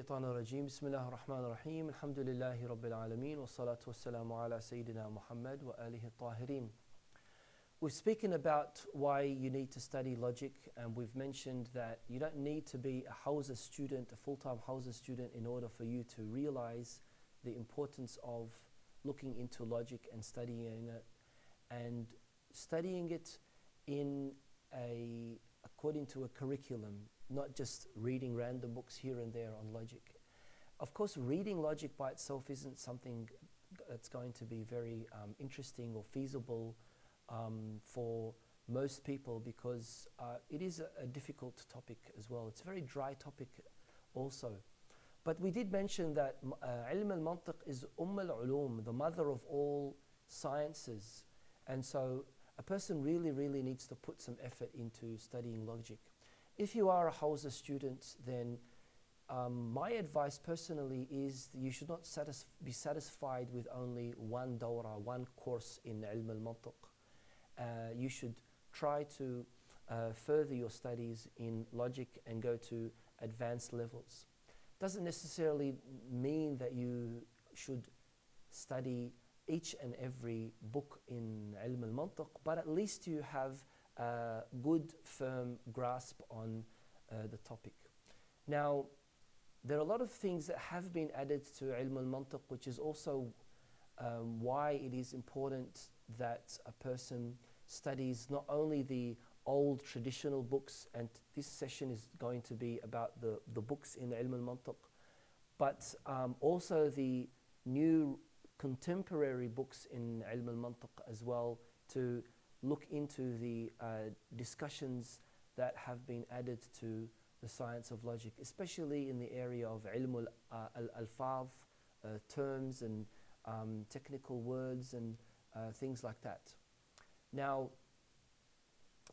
الشيطان الرجيم بسم الله الرحمن الرحيم الحمد لله رب العالمين والصلاة والسلام على سيدنا محمد وآله الطاهرين. We've spoken about why you need to study logic, and we've mentioned that you don't need to be a Hawza student, a full-time Hawza student, in order for you to realize the importance of looking into logic and studying it in according to a curriculum, not just reading random books here and there on logic. Of course, reading logic by itself isn't something that's going to be very interesting or feasible for most people, because it is a difficult topic as well. It's a very dry topic also. But we did mention that ilm al-mantiq is al-ulum, the mother of all sciences. And so a person really needs to put some effort into studying logic. If you are a Hawza student, then my advice personally is that you should not be satisfied with only one dawra, one course in ilm al-mantiq. You should try to further your studies in logic and go to advanced levels. Doesn't necessarily mean that you should study each and every book in ilm al-mantiq, but at least you have a good firm grasp on the topic. Now, there are a lot of things that have been added to ilm al-mantiq, which is also why it is important that a person studies not only the old traditional books, and this session is going to be about the books in ilm al-mantiq, but also the new contemporary books in ilm al-mantiq as well, to look into the discussions that have been added to the science of logic, especially in the area of ilm al-alfaz, terms and technical words and things like that. Now,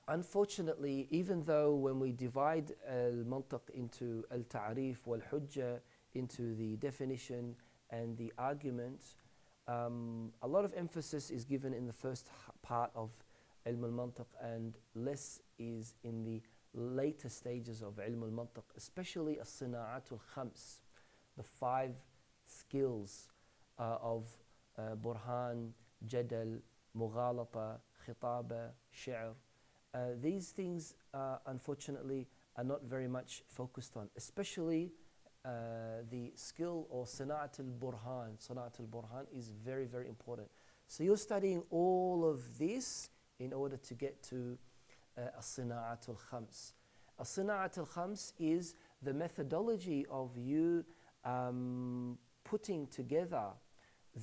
unfortunately, even though when we divide al-mantiq into al-ta'rif wal-hujja, into the definition and the argument, a lot of emphasis is given in the first part of ilm al-mantiq, and less is in the later stages of ilm al-mantiq, especially as-sina'at al-khams, the 5 skills of burhan, jadal, mughalata, khitaba, shi'r. These things, unfortunately, are not very much focused on, especially the skill or Sana'at al-Burhan. Sana'at al-Burhan is very important. So you're studying all of this in order to get to As-Sana'at al-Khams. As-Sana'at al-Khams is the methodology of you putting together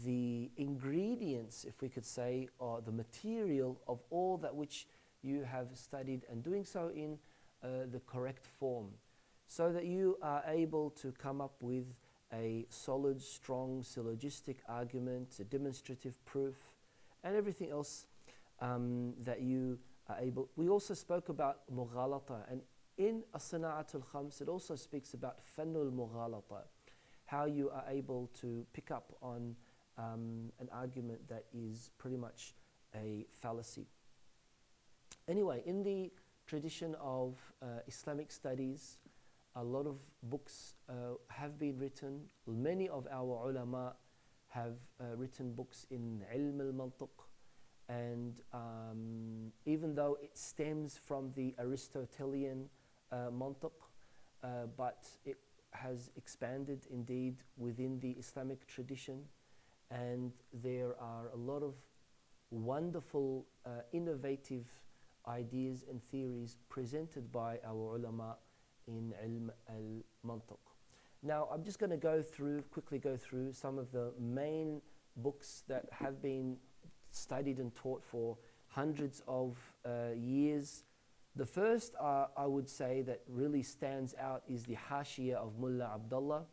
the ingredients, if we could say, or the material of all that which you have studied, and doing so in the correct form, so that you are able to come up with a solid, strong syllogistic argument, a demonstrative proof, and everything else that you are able. We also spoke about mughalata, and in As-Sana'at al-Khams it also speaks about fannul mughalata, how you are able to pick up on an argument that is pretty much a fallacy. Anyway, in the tradition of Islamic studies, a lot of books have been written. Many of our ulama have written books in ilm al-mantiq, and even though it stems from the Aristotelian mantiq, but it has expanded indeed within the Islamic tradition, and there are a lot of wonderful, innovative ideas and theories presented by our ulama in ilm al-mantiq. Now, I'm just going to quickly go through some of the main books that have been studied and taught for hundreds of years. The first, I would say, that really stands out is the Hashiyah of Mullah Abdullah.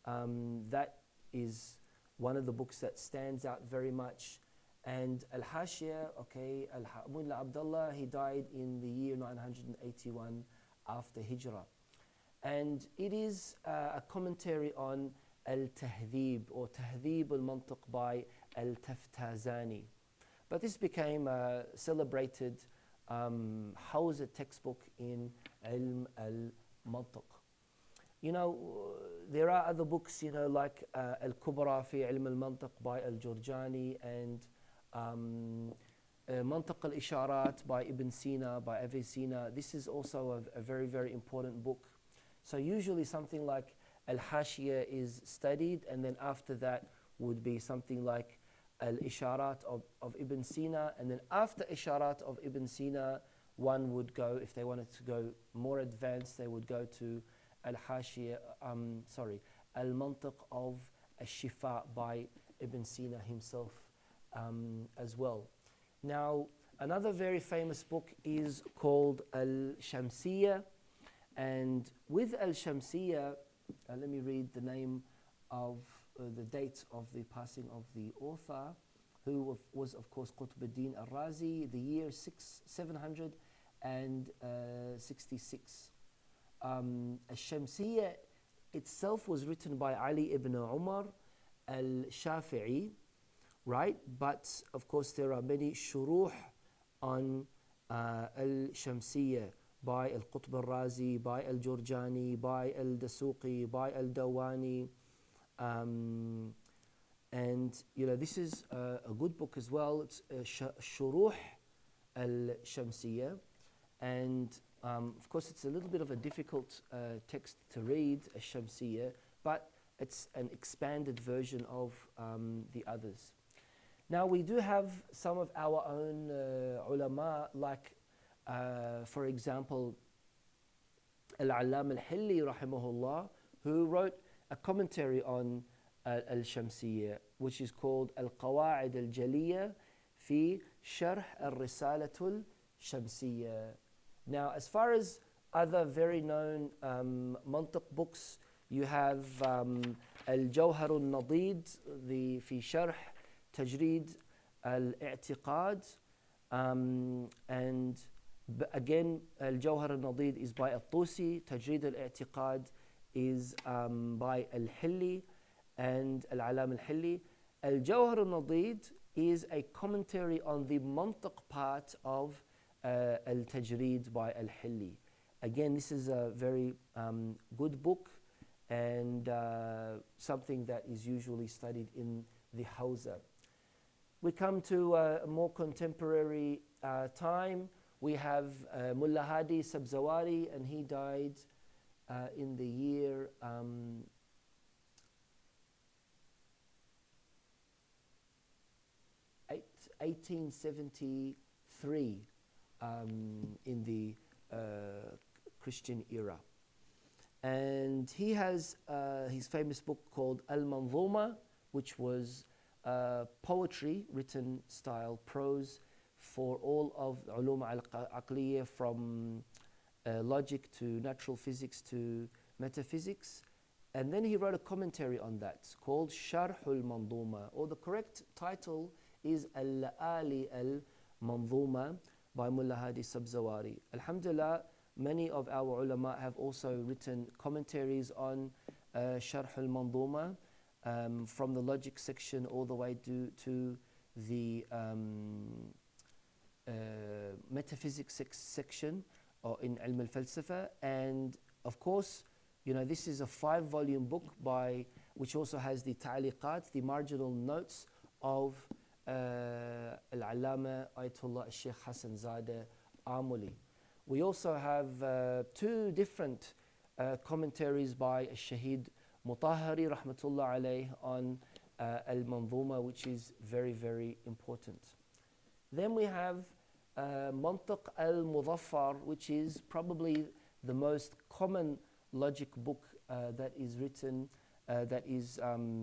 That is one of the books that stands out very much. And Al-Hashiyah, Mullah Abdullah, he died in the year 981 after Hijrah. And it is a commentary on Al-Tahdhib, or Tahdhib al-Mantiq by Al-Taftazani. But this became a celebrated Hawza textbook in Ilm al-Mantiq. You know, there are other books, like Al-Kubra fi Ilm al-Mantiq by Al-Jurjani, and Mantiq al-Isharat by Ibn Sina, by Avicenna. This is also a very, very important book. So usually something like Al-Hashiyah is studied, and then after that would be something like Al-Isharat of Ibn Sina, and then after Isharat of Ibn Sina, one would go, if they wanted to go more advanced, they would go to Al-Hashiyah, Al-Mantiq of Al-Shifa by Ibn Sina himself as well. Now, another very famous book is called Al-Shamsiyah, and with Al-Shamsiyah, let me read the name of the date of the passing of the author, who was of course Qutb-ud-Din al-Razi, the year 766. Al-Shamsiyah itself was written by Ali ibn Umar al-Shafi'i, right? But of course there are many shuruh on Al-Shamsiyah by Al-Qutb al-Razi, by Al-Jurjani, by Al-Dasuqi, by Al-Dawani. And this is a good book as well. It's Shuruh Al-Shamsiyah, and of course it's a little bit of a difficult text to read, Al-Shamsiyah, but it's an expanded version of the others. Now we do have some of our own ulama, like for example Al-Allam Al-Hilli rahimahullah, who wrote a commentary on Al-Shamsiyah, which is called Al-Qawa'id Al-Jaliyah fi Sharh Al-Risalatul Shamsiyah. Now, as far as other very known mantiq books, you have Al-Jawhar Al-Nadid, the fi Sharh Tajreed Al-I'tiqad, and again Al-Jawhar Al-Nadid is by Al-Tusi, Tajreed Al-I'tiqad is by Al-Hilli and Al-Alam Al-Hilli. Al-Jawhar Al-Nadid is a commentary on the mantiq part of Al-Tajreed by Al-Hilli. Again, this is a very good book, and something that is usually studied in the Hawza. We come to a more contemporary time. We have Mullah Hadi Sabzawari, and he died in the year 1873 in the Christian era. And he has his famous book called Al-Manzuma, which was poetry, written style, prose, for all of ulum al-aqliyah, from logic to natural physics to metaphysics. And then he wrote a commentary on that called Sharh al-Manzuma, or the correct title is Al-La'ali al-Manzuma by Mullah Hadi Sabzawari. Alhamdulillah, many of our ulama have also written commentaries on Sharh al-Manzuma, from the logic section all the way to the metaphysics section, or in Ilm al-Falsafa. And of course, this is a 5-volume book which also has the ta'liqat, the marginal notes of Al-Allama Ayatollah Sheikh Hassan Zadeh Amuli. We also have 2 different commentaries by Shaheed Mutahhari rahmatullah alayh on Al-Manzuma, which is very, very important. Then we have Mantiq al-Muzaffar, which is probably the most common logic book that is written, that is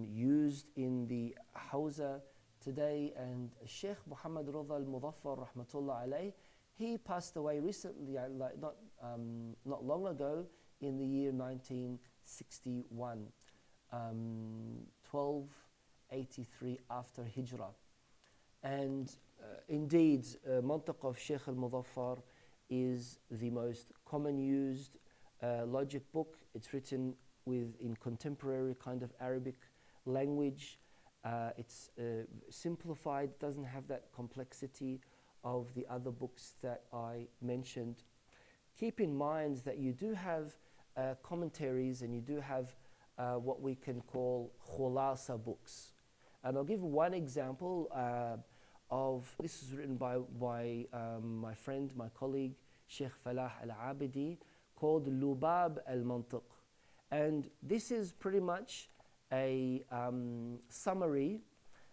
used in the Hawza today. And Sheikh Muhammad Ridha al-Muzaffar rahmatullah alayh, he passed away recently, not long ago, in the year 1961, 1283 after Hijrah. And indeed, Mantiq of Sheikh al-Muzaffar is the most common used logic book. It's written in contemporary kind of Arabic language. It's simplified, doesn't have that complexity of the other books that I mentioned. Keep in mind that you do have commentaries, and you do have what we can call khulasa books. And I'll give one example of this is written by my friend, my colleague, Sheikh Falah Al-Abidi, called Lubab Al-Mantiq. And this is pretty much a summary,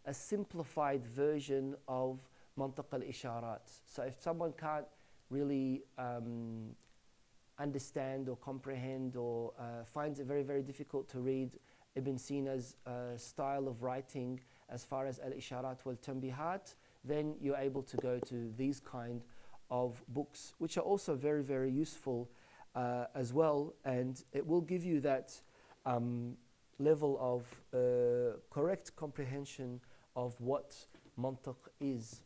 a simplified version of Mantiq al-Isharat. So if someone can't really understand or comprehend or finds it very, very difficult to read Ibn Sina's style of writing as far as al-Isharat wal-Tanbihat, then you're able to go to these kind of books, which are also very, very useful as well, and it will give you that level of correct comprehension of what mantiq is.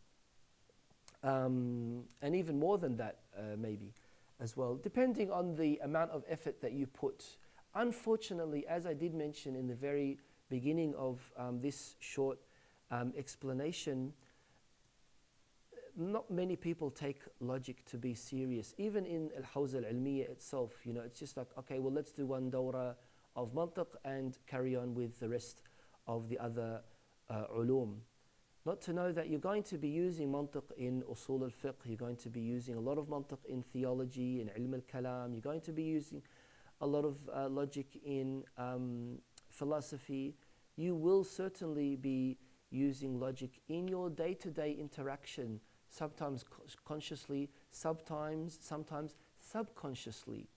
And even more than that, maybe as well, depending on the amount of effort that you put. Unfortunately, as I did mention in the very beginning of this short explanation, not many people take logic to be serious. Even in Al-Hawza Al-Ilmiya itself, you know, it's just like, okay, well, let's do one dawra of mantiq and carry on with the rest of the other ulum. Not to know that you're going to be using mantiq in usul al-fiqh, you're going to be using a lot of mantiq in theology, in ilm al-kalam, you're going to be using a lot of logic in philosophy. You will certainly be using logic in your day-to-day interaction, sometimes consciously, sometimes subconsciously.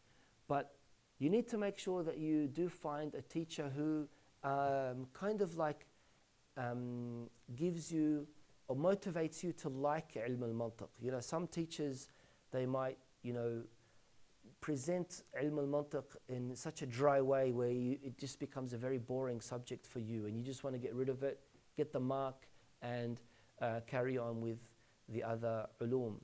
But you need to make sure that you do find a teacher who kind of like gives you or motivates you to like ilm al-mantiq. You know, some teachers, they might, you know, present ilm al-mantiq in such a dry way where it just becomes a very boring subject for you and you just want to get rid of it, get the mark and carry on with the other ulum.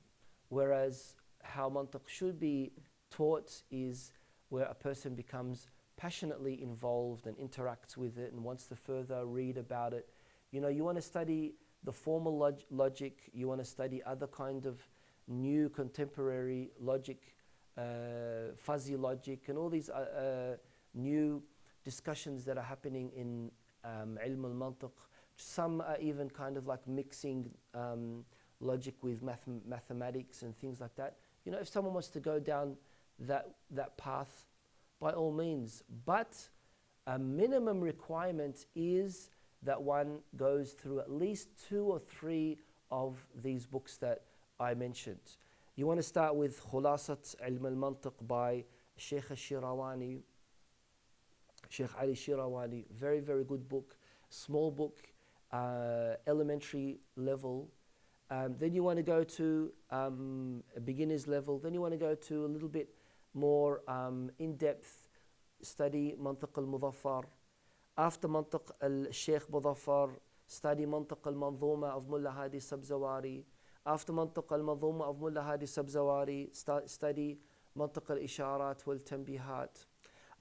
Whereas how mantiq should be taught is where a person becomes passionately involved and interacts with it and wants to further read about it. You know, you want to study the formal logic, you want to study other kind of new contemporary logic, fuzzy logic, and all these new discussions that are happening in ilm al-mantiq. Some are even kind of like mixing logic with mathematics and things like that. You know, if someone wants to go down that path, by all means. But a minimum requirement is that one goes through at least 2 or 3 of these books that I mentioned. You want to start with Khulasat Ilm al-Mantiq by Sheikh al-Shirawani, Sheikh Ali Shirawani. Very, very good book, small book, elementary level. Then you want to go to a beginner's level. Then you want to go to a little bit more in-depth study Mantiq al-Muzaffar. After Mantiq al-Sheikh Muzaffar, study Mantiq al-Manzuma of Mullah Hadi Sabzawari. After Mantiq al-Manzuma of Mullah Hadi Sabzawari, study Mantiq al-Isharat wal-Tanbihat.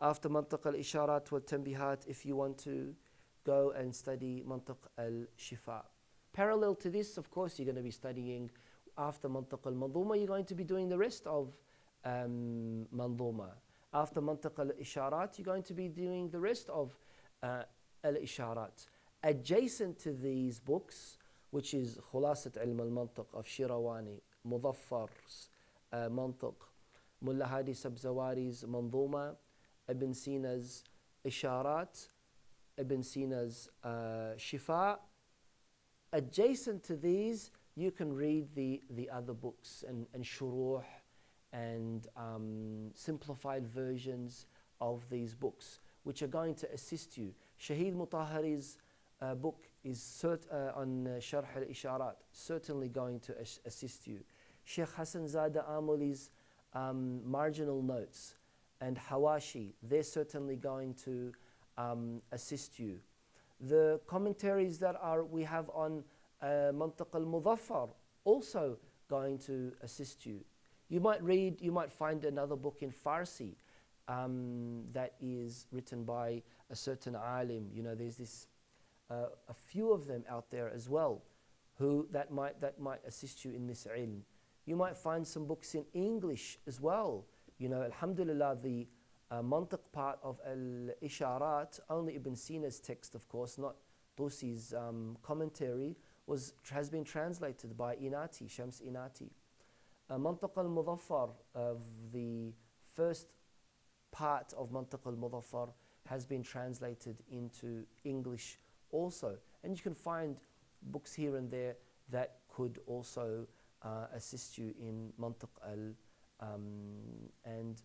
After Mantiq al-Isharat wal-Tanbihat, if you want to go and study Mantiq al-Shifa. Parallel to this, of course, you're going to be studying after Mantiq al-Manzuma, you're going to be doing the rest of Manzuma. After Mantiq al-Isharat, you're going to be doing the rest of al-Isharat. Adjacent to these books, which is Khulasat Ilm al-Mantiq of Shirawani, Muzaffar's Mantiq, Mullah Hadi Sabzawari's Manzuma, Ibn Sina's Isharat, Ibn Sina's Shifa. Adjacent to these, you can read the other books and shuruh and simplified versions of these books, which are going to assist you. Shaheed Mutahhari's book is on Sharh al-Isharat, certainly going to assist you. Sheikh Hassan Zada Amuli's marginal notes and Hawashi, they're certainly going to assist you. The commentaries that we have on Mantiq al-Muzaffar also going to assist you. You might find another book in Farsi that is written by a certain alim. You know, there's this a few of them out there as well, that might assist you in this ilm. You might find some books in English as well. You know, alhamdulillah, the Mantiq part of Al-Isharat, only Ibn Sina's text, of course, not Tusi's commentary, has been translated by Inati, Shams Inati. Mantiq al-Muzaffar, the first part of Mantiq al-Muzaffar, has been translated into English also. And you can find books here and there that could also assist you in Mantiq and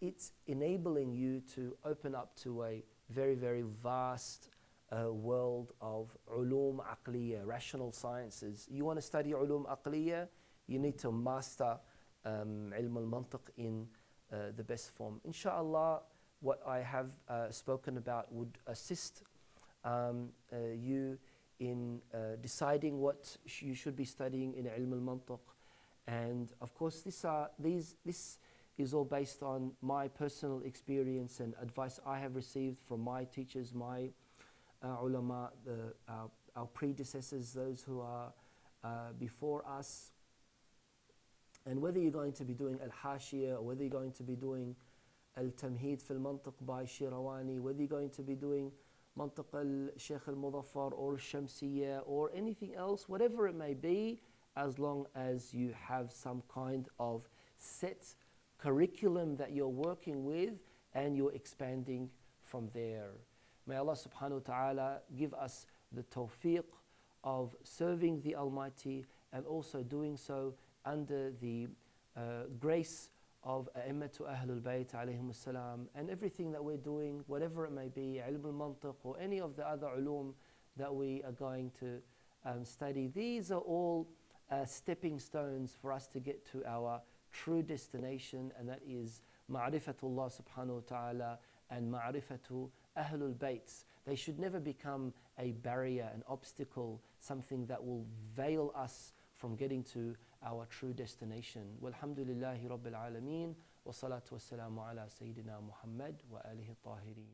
it's enabling you to open up to a very, very vast world of ulum aqliya, rational sciences. You want to study ulum aqliya, you need to master ilm al-mantiq in the best form. Inshallah, what I have spoken about would assist you in deciding what you should be studying in ilm al-mantiq. And of course, this is all based on my personal experience and advice I have received from my teachers, my ulama, our predecessors, those who are before us. And whether you're going to be doing Al-Hashiyah, or whether you're going to be doing Al-Tamheed fil Mantiq by Shirawani, whether you're going to be doing Mantiq al-Shaykh al-Muzaffar or Shamsiyya or anything else, whatever it may be, as long as you have some kind of set curriculum that you're working with and you're expanding from there. May Allah subhanahu wa ta'ala give us the tawfiq of serving the Almighty and also doing so under the grace of A'immatu Ahlul Bayt alayhim salam, and everything that we're doing, whatever it may be, ilm al-mantiq or any of the other ulum that we are going to study. These are all stepping stones for us to get to our true destination, and that is ma'rifatullah subhanahu wa ta'ala and ma'rifatu Ahlul Bayt. They should never become a barrier, an obstacle, something that will veil us from getting to our true destination. Walhamdulillahi Rabbil Alameen, wa salatu wa salamu ala Sayyidina Muhammad wa alihi tahirin.